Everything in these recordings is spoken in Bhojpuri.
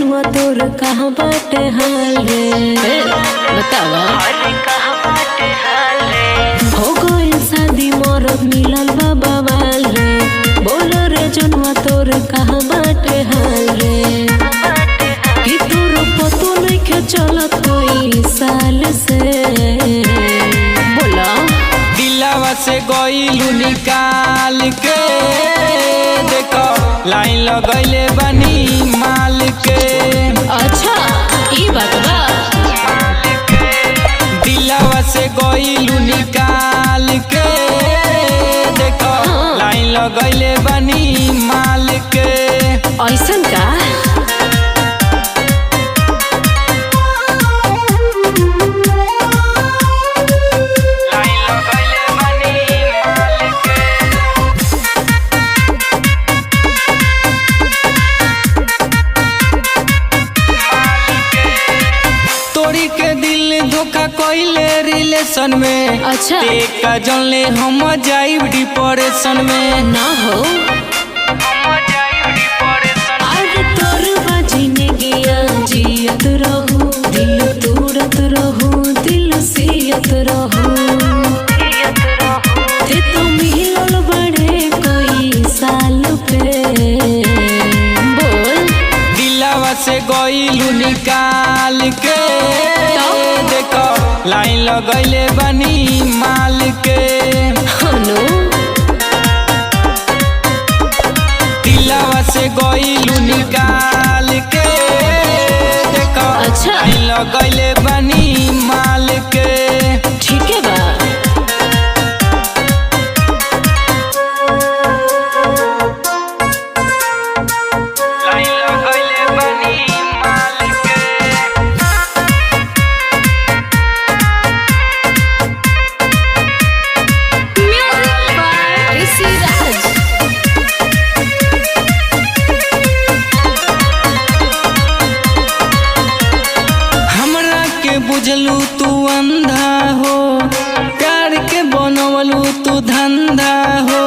जनुआ तोर कहाँ बाटे हाल रे बतावा हो गइल शादी मरद मिलल बाबा वाल रे बोलो रे जनुआ तोर कहाँ बाटे हाल रे कि तोर पतो नइखे चलत कोई साल से बोला दिलवा से गइलू निकाल के देखो लाइन लगैले बनी माल के। अच्छा ई बात बा दिलवा से गइलू निकाल के देखो लाइन लगैले बनी माल के। ऐसन का धोखा कइले रिलेशन में अच्छा देखा जानले हम जाइब डिप्रेशन में ना हो अरे तोर बाजीने गया जियत रहू दिल तोड़त रहू दिल सियत रहू ते तो मिलल बड़े कई साल पे बोल दिलवा से गइलू निकाल के देखो लाइन लगैले बनी माल के। हनु दिलवा से गइलू निकाल के देखो अच्छा लाइन लगैले बनी माल के। ठीक है बा बुझलू तू अंधा हो प्यार के बनवलू तू धंधा हो।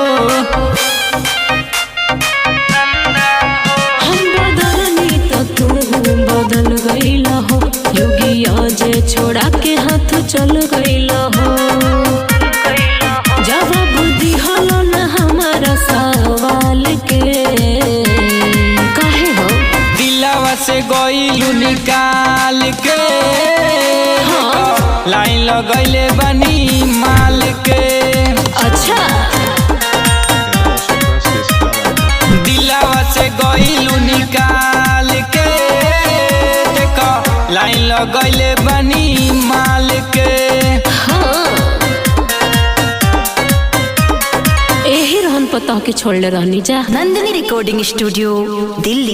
हम बदलनी तो तू बदल गईला हो योगिया जे छोड़ा के हाथ चल गईला हो जवाब दिहलो न हमारा सवाल के काहे हो दिलवा से गइलू निकाल के लाइन लगैले बनी माल के। अच्छा दिलवा से गइलू निकाल के देखो लाइन लगैले बनी माल के। हाँ एही रहन पता के छोड़ले रहनी जा नंदिनी रिकॉर्डिंग स्टूडियो दिल्ली।